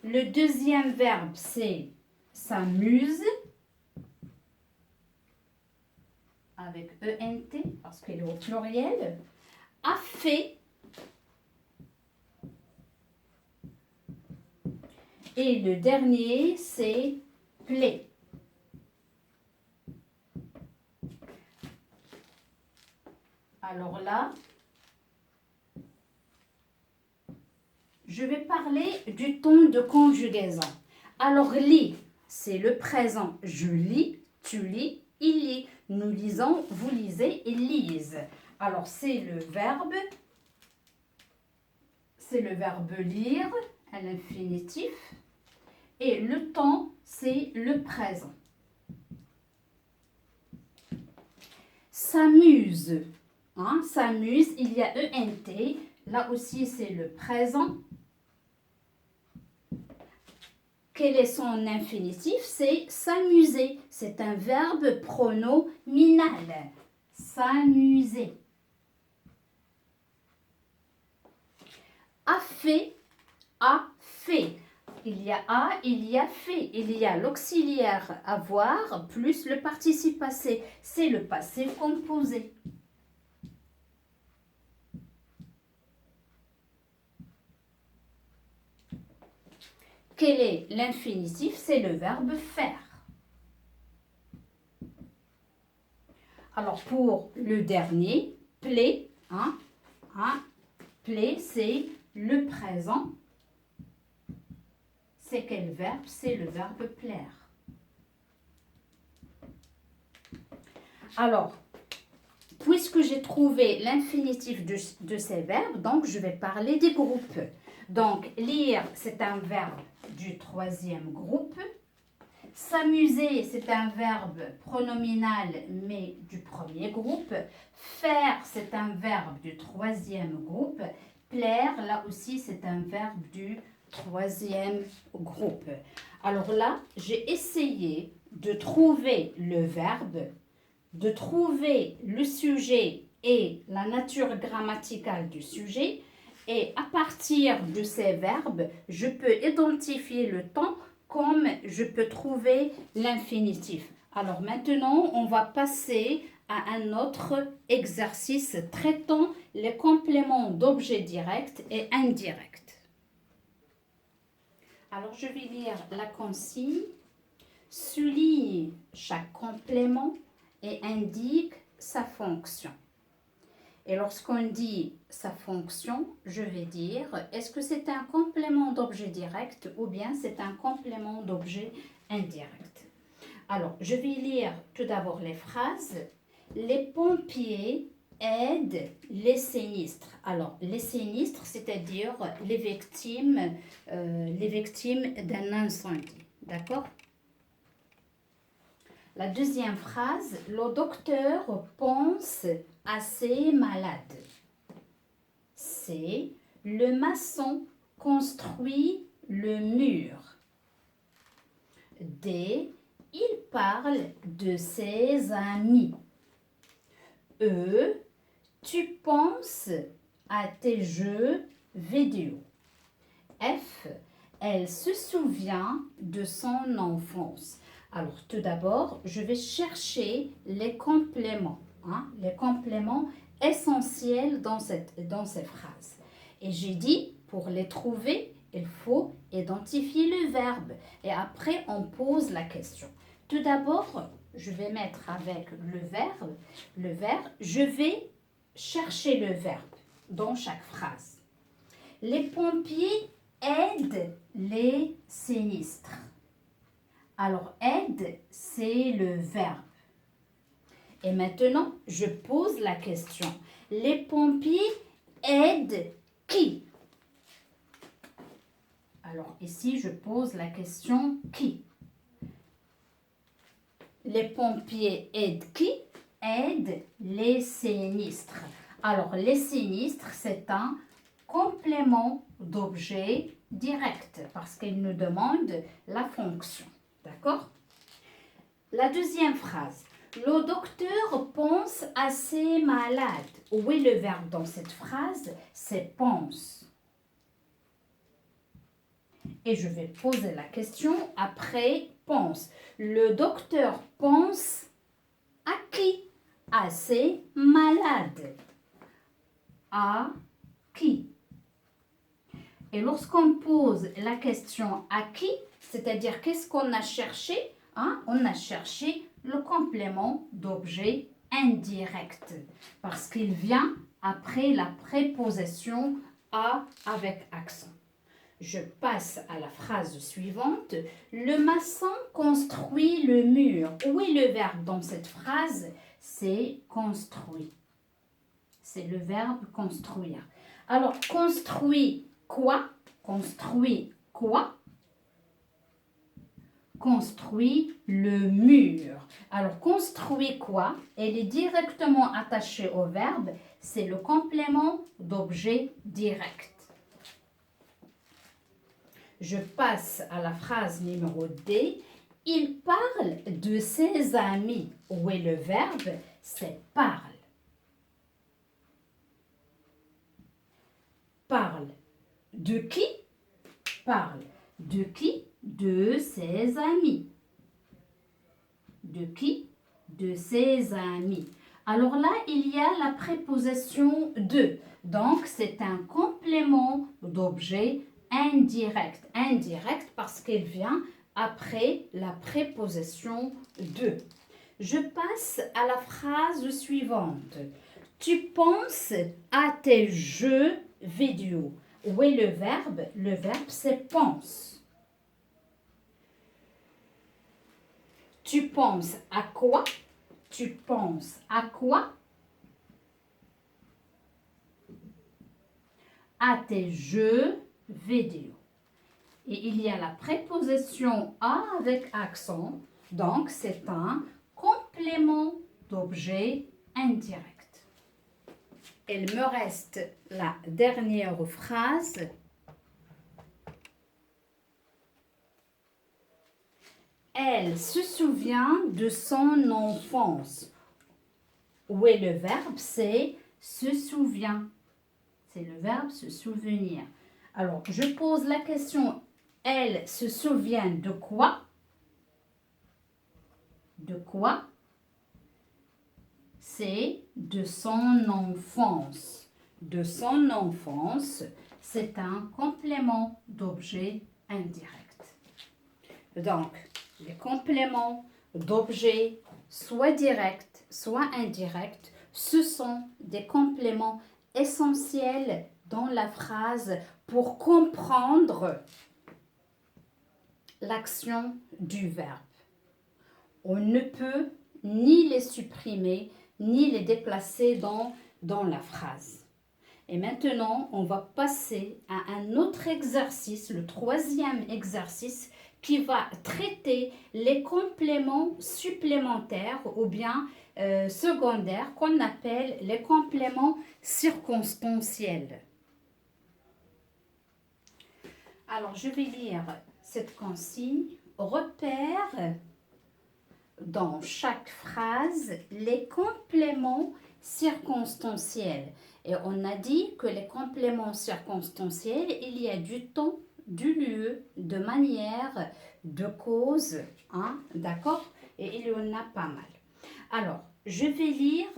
Le deuxième verbe, c'est s'amuse, avec ENT, parce qu'il est au pluriel. A fait. Et le dernier, c'est plaît. Alors là, je vais parler du temps de conjugaison. Alors, lis, c'est le présent. Je lis, tu lis, il lit. Nous lisons, vous lisez, ils lisent. Alors, c'est le verbe lire à l'infinitif. Et le temps, c'est le présent. S'amuse. S'amuse, il y a ENT. Là aussi, c'est le présent. Quel est son infinitif? C'est s'amuser. C'est un verbe pronominal. S'amuser. A fait, a fait. Il y a a, il y a fait. Il y a l'auxiliaire avoir plus le participe passé. C'est le passé composé. Quel est l'infinitif? C'est le verbe faire. Alors, pour le dernier, play, play, c'est le présent. C'est quel verbe? C'est le verbe plaire. Alors, puisque j'ai trouvé l'infinitif de ces verbes, donc je vais parler des groupes. Donc, lire, c'est un verbe du troisième groupe. S'amuser, c'est un verbe pronominal, mais du premier groupe. Faire, c'est un verbe du troisième groupe. Plaire, là aussi, c'est un verbe du troisième groupe. Alors là, j'ai essayé de trouver le verbe, de trouver le sujet et la nature grammaticale du sujet. Et à partir de ces verbes, je peux identifier le temps comme je peux trouver l'infinitif. Alors maintenant, on va passer à un autre exercice traitant les compléments d'objets directs et indirects. Alors je vais lire la consigne. Souligne chaque complément et indique sa fonction. Et lorsqu'on dit sa fonction, je vais dire, est-ce que c'est un complément d'objet direct ou bien c'est un complément d'objet indirect? Alors, je vais lire tout d'abord les phrases. Les pompiers aident les sinistres. Alors, les sinistres, c'est-à-dire les victimes d'un incendie. D'accord? La deuxième phrase, le docteur pense à ses malades. C'est le maçon construit le mur. D, il parle de ses amis. E, tu penses à tes jeux vidéo. F, elle se souvient de son enfance. Alors, tout d'abord, je vais chercher les compléments, les compléments essentiels dans ces phrases. Et j'ai dit, pour les trouver, il faut identifier le verbe. Et après, on pose la question. Tout d'abord, je vais mettre avec le verbe, je vais chercher le verbe dans chaque phrase. Les pompiers aident les sinistres. Alors, aide, c'est le verbe. Et maintenant, je pose la question. Les pompiers aident qui? Alors, ici, je pose la question qui? Les pompiers aident qui? Aident les sinistres. Alors, les sinistres, c'est un complément d'objet direct parce qu'il nous demande la fonction. D'accord? La deuxième phrase. Le docteur pense à ses malades. Où est le verbe dans cette phrase? C'est pense. Et je vais poser la question après pense. Le docteur pense à qui? À ses malades. À qui? Et lorsqu'on pose la question à qui, c'est-à-dire qu'est-ce qu'on a cherché? On a cherché le complément d'objet indirect parce qu'il vient après la préposition à avec accent. Je passe à la phrase suivante. Le maçon construit le mur. Où est le verbe dans cette phrase? C'est construit. C'est le verbe construire. Alors, construit quoi? Construit quoi? Construit le mur. Alors, construit quoi? Elle est directement attachée au verbe. C'est le complément d'objet direct. Je passe à la phrase numéro D. Il parle de ses amis. Où est le verbe? C'est parle. Parle. De qui parle? De qui? De ses amis. De qui? De ses amis. Alors là, il y a la préposition de. Donc, c'est un complément d'objet indirect. Indirect parce qu'il vient après la préposition de. Je passe à la phrase suivante. Tu penses à tes jeux vidéo. Où est le verbe? Le verbe, c'est pense. Tu penses à quoi? Tu penses à quoi? À tes jeux vidéo. Et il y a la préposition à avec accent. Donc, c'est un complément d'objet indirect. Il me reste la dernière phrase. Elle se souvient de son enfance. Où est le verbe? C'est se souvient. C'est le verbe se souvenir. Alors, je pose la question. Elle se souvient de quoi? De quoi? C'est de son enfance. De son enfance, c'est un complément d'objet indirect. Donc, les compléments d'objets, soit directs, soit indirects, ce sont des compléments essentiels dans la phrase pour comprendre l'action du verbe. On ne peut ni les supprimer, ni les déplacer dans la phrase. Et maintenant, on va passer à un autre exercice, le troisième exercice, qui va traiter les compléments supplémentaires ou bien secondaires qu'on appelle les compléments circonstanciels. Alors, je vais lire cette consigne. Repère dans chaque phrase les compléments circonstanciels. Et on a dit que les compléments circonstanciels, il y a du temps, du lieu, de manière, de cause, hein, d'accord? Et il y en a pas mal. Alors, je vais lire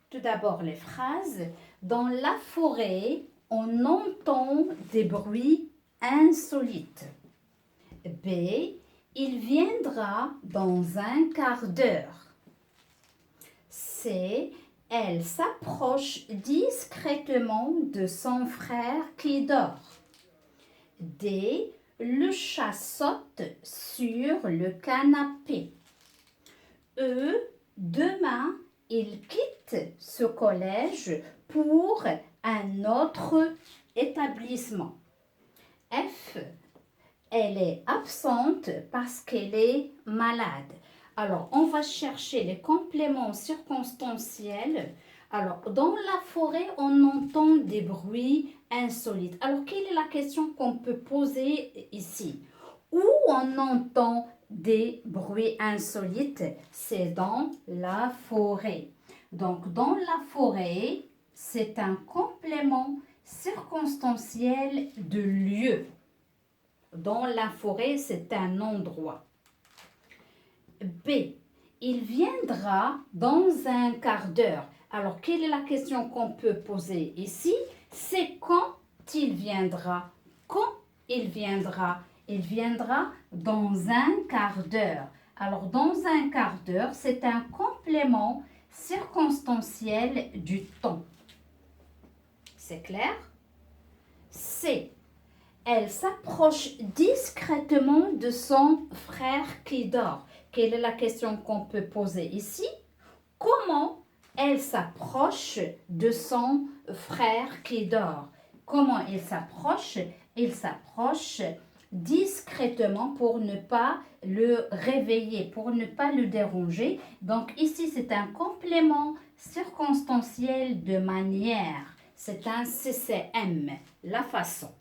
tout d'abord les phrases. Dans la forêt, on entend des bruits insolites. B. Il viendra dans un quart d'heure. C. Elle s'approche discrètement de son frère qui dort. D. Le chat saute sur le canapé. E. Demain, il quitte ce collège pour un autre établissement. F. Elle est absente parce qu'elle est malade. Alors, on va chercher les compléments circonstanciels. Alors, dans la forêt, on entend des bruits insolites. Alors, quelle est la question qu'on peut poser ici? Où on entend des bruits insolites? C'est dans la forêt. Donc, dans la forêt, c'est un complément circonstanciel de lieu. Dans la forêt, c'est un endroit. B. Il viendra dans un quart d'heure. Alors, quelle est la question qu'on peut poser ici? C'est quand il viendra. Quand il viendra? Il viendra dans un quart d'heure. Alors, dans un quart d'heure, c'est un complément circonstanciel du temps. C'est clair? C. Elle s'approche discrètement de son frère qui dort. Quelle est la question qu'on peut poser ici? Comment elle s'approche de son frère qui dort? Comment il s'approche? Il s'approche discrètement pour ne pas le réveiller, pour ne pas le déranger. Donc ici, c'est un complément circonstanciel de manière. C'est un CCM, la façon.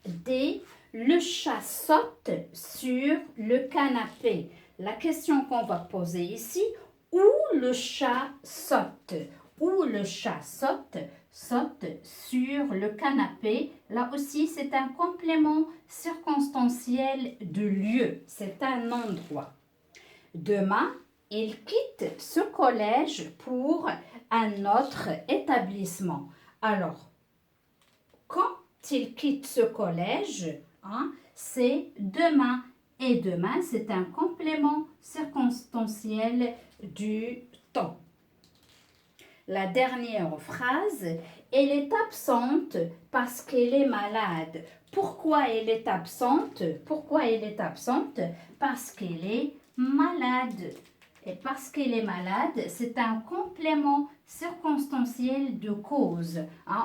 D. Le chat saute sur le canapé. La question qu'on va poser ici, où le chat saute? où le chat saute, saute sur le canapé. Là aussi, c'est un complément circonstanciel de lieu. C'est un endroit. Demain, il quitte ce collège pour un autre établissement. Alors, quand il quitte ce collège, c'est demain. Et demain, c'est un complément circonstanciel du temps. La dernière phrase, elle est absente parce qu'elle est malade. Pourquoi elle est absente? Pourquoi elle est absente? Parce qu'elle est malade. Et parce qu'elle est malade, c'est un complément circonstanciel de cause.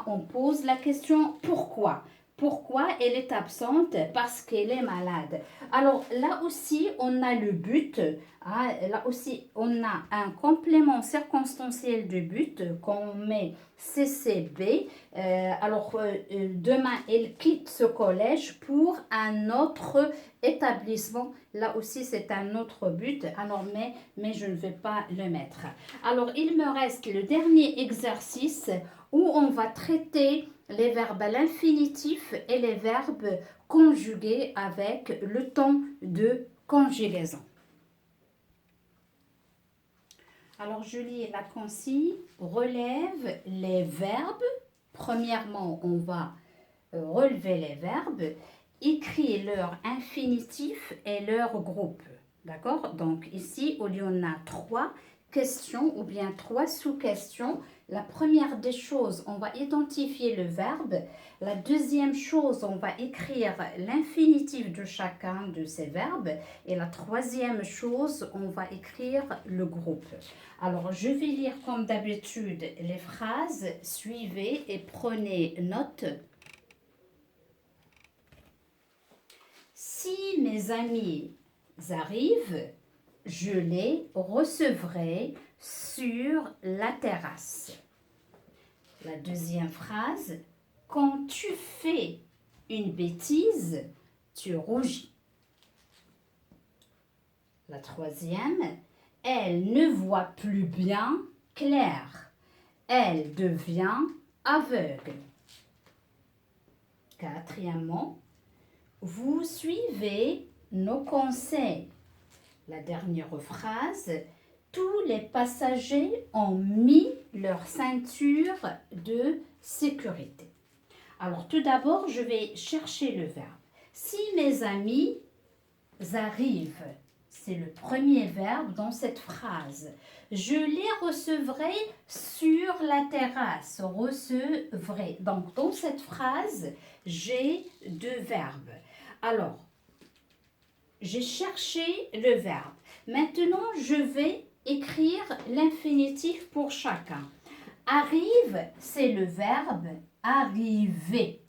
On pose la question pourquoi? Pourquoi elle est absente? Parce qu'elle est malade. Alors là aussi, on a le but. Là aussi, on a un complément circonstanciel de but qu'on met CCB. Demain, elle quitte ce collège pour un autre établissement. Là aussi, c'est un autre but. Alors, mais je ne vais pas le mettre. Alors, il me reste le dernier exercice où on va traiter les verbes à l'infinitif et les verbes conjugués avec le temps de conjugaison. Alors, je lis la consigne. Relève les verbes. Premièrement, on va relever les verbes. Écris leur infinitif et leur groupe. D'accord? Donc, ici, il y en a 3 questions ou bien 3 sous-questions. La première des choses, on va identifier le verbe. La deuxième chose, on va écrire l'infinitif de chacun de ces verbes. Et la troisième chose, on va écrire le groupe. Alors, je vais lire comme d'habitude les phrases. Suivez et prenez note. Si mes amis arrivent, je les recevrai sur la terrasse. La deuxième phrase, quand tu fais une bêtise, tu rougis. La troisième, elle ne voit plus bien clair. Elle devient aveugle. Quatrièmement, vous suivez nos conseils. La dernière phrase, tous les passagers ont mis leur ceinture de sécurité. Alors tout d'abord, je vais chercher le verbe. Si mes amis arrivent, c'est le premier verbe dans cette phrase. Je les recevrai sur la terrasse. Recevrai. Donc dans cette phrase, j'ai 2 verbes. Alors, j'ai cherché le verbe. Maintenant, je vais écrire l'infinitif pour chacun. Arrive, c'est le verbe arriver.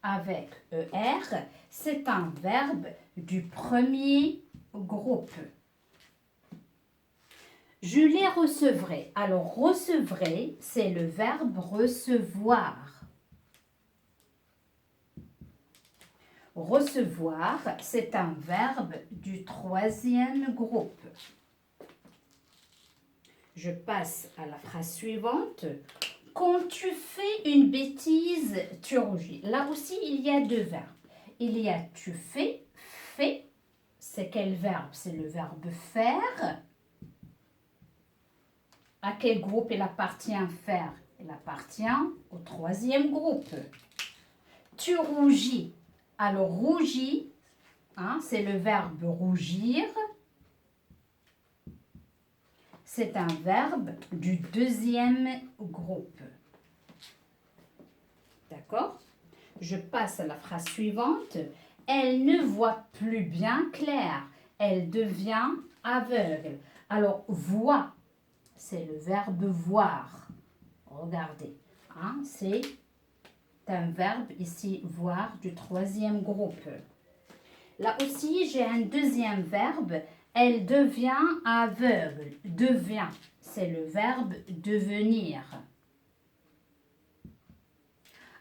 Avec ER, c'est un verbe du premier groupe. Je les recevrai. Alors, recevrai, c'est le verbe recevoir. Recevoir, c'est un verbe du troisième groupe. Je passe à la phrase suivante. Quand tu fais une bêtise, tu rougis. Là aussi, il y a 2 verbes. Il y a tu fais, fait. C'est quel verbe? C'est le verbe faire. À quel groupe il appartient faire? Il appartient au troisième groupe. Tu rougis. Alors, rougis, c'est le verbe rougir. C'est un verbe du deuxième groupe. D'accord? Je passe à la phrase suivante. Elle ne voit plus bien clair. Elle devient aveugle. Alors, voit, c'est le verbe voir. Regardez, c'est un verbe ici, voir, du troisième groupe. Là aussi, j'ai un deuxième verbe. Elle devient aveugle. Devient, c'est le verbe devenir.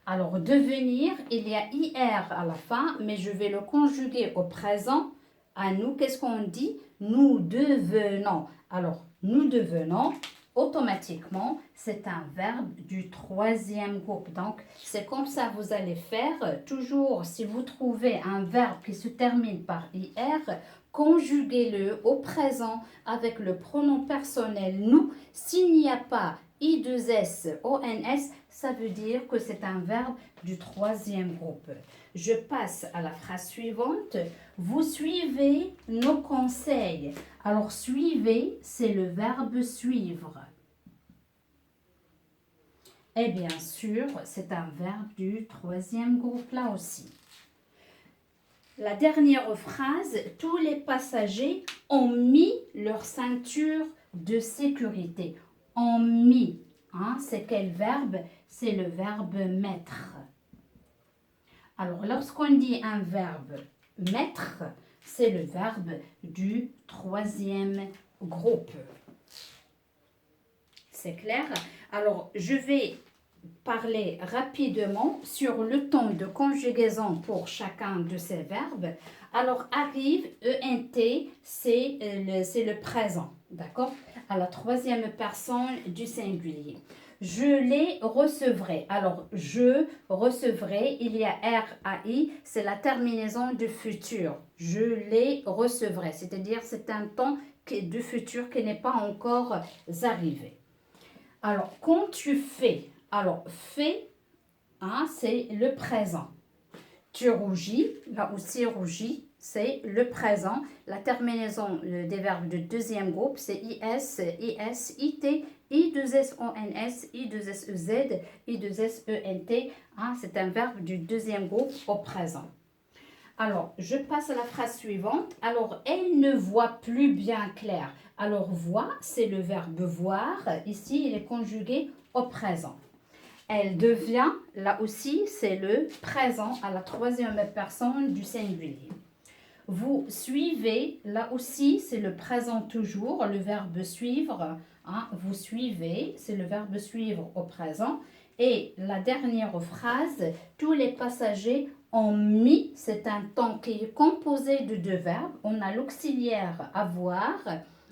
Alors, devenir, il y a IR à la fin, mais je vais le conjuguer au présent. À nous, qu'est-ce qu'on dit? Nous devenons. Alors, nous devenons. automatiquement, c'est un verbe du troisième groupe. Donc, c'est comme ça vous allez faire. Toujours, si vous trouvez un verbe qui se termine par IR, conjuguez-le au présent avec le pronom personnel nous. S'il n'y a pas I2S, ONS, ça veut dire que c'est un verbe du troisième groupe. Je passe à la phrase suivante. Vous suivez nos conseils. Alors, suivez, c'est le verbe suivre. Et bien sûr, c'est un verbe du troisième groupe là aussi. La dernière phrase, tous les passagers ont mis leur ceinture de sécurité. Ont mis, hein, c'est quel verbe? C'est le verbe mettre. Alors, lorsqu'on dit un verbe mettre, c'est le verbe du troisième groupe. C'est clair? Alors, je vais parler rapidement sur le temps de conjugaison pour chacun de ces verbes. Alors, arrive, ENT, c'est le présent, d'accord? À la troisième personne du singulier. Je les recevrai. Alors, je recevrai, il y a RAI, c'est la terminaison du futur. Je les recevrai, c'est-à-dire c'est un temps du futur qui n'est pas encore arrivé. Alors, quand tu fais, alors fais, hein, c'est le présent. Tu rougis, là aussi rougis, c'est le présent. La terminaison des verbes du deuxième groupe, c'est IS, IS, IT, I2SONS, I2SEZ, I2SENT. Hein, c'est un verbe du deuxième groupe au présent. Alors, je passe à la phrase suivante. Alors, elle ne voit plus bien clair. Alors, voit, c'est le verbe voir. Ici, il est conjugué au présent. Elle devient, là aussi, c'est le présent à la troisième personne du singulier. Vous suivez, là aussi, c'est le présent toujours, le verbe suivre. Hein, vous suivez, c'est le verbe suivre au présent. Et la dernière phrase, tous les passagers ont mis, c'est un temps qui est composé de deux verbes. On a l'auxiliaire avoir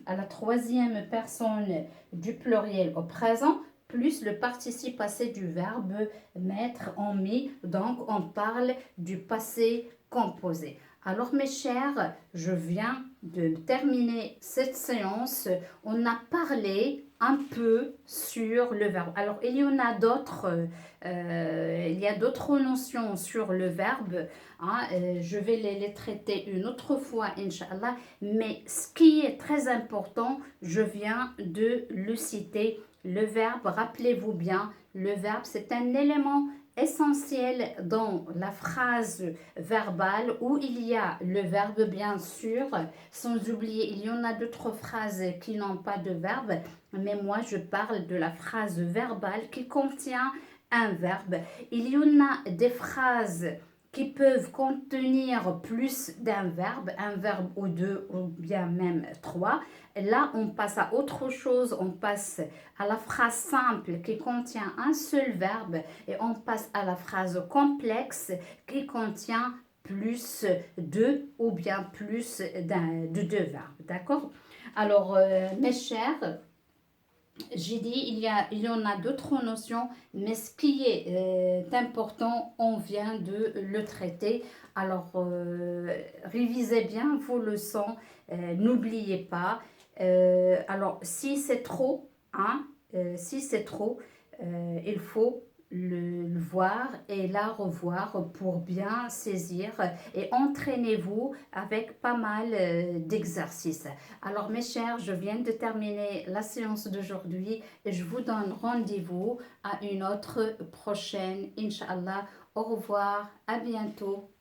à la troisième personne du pluriel au présent, plus le participe passé du verbe mettre, ont mis. Donc, on parle du passé composé. Alors, mes chers, je viens de terminer cette séance. On a parlé un peu sur le verbe. Alors, il y en a d'autres, il y a d'autres notions sur le verbe. Hein, je vais les traiter une autre fois, Inch'Allah. Mais ce qui est très important, je viens de le citer. Le verbe, rappelez-vous bien, le verbe, c'est un élément essentiel dans la phrase verbale où il y a le verbe bien sûr, sans oublier, il y en a d'autres phrases qui n'ont pas de verbe, mais moi je parle de la phrase verbale qui contient un verbe. Il y en a des phrases qui peuvent contenir plus d'un verbe, un verbe ou deux ou bien même trois. Là, on passe à autre chose, on passe à la phrase simple qui contient un seul verbe et on passe à la phrase complexe qui contient plus de ou bien plus de deux verbes. D'accord? Alors, mes chers, j'ai dit, il y en a d'autres notions, mais ce qui est important, on vient de le traiter. Alors, révisez bien vos leçons, n'oubliez pas. Alors, si c'est trop, hein, si c'est trop, il faut le voir et la revoir pour bien saisir et entraînez-vous avec pas mal d'exercices. Alors mes chers, je viens de terminer la séance d'aujourd'hui et je vous donne rendez-vous à une autre prochaine, Inch'Allah. Au revoir, à bientôt.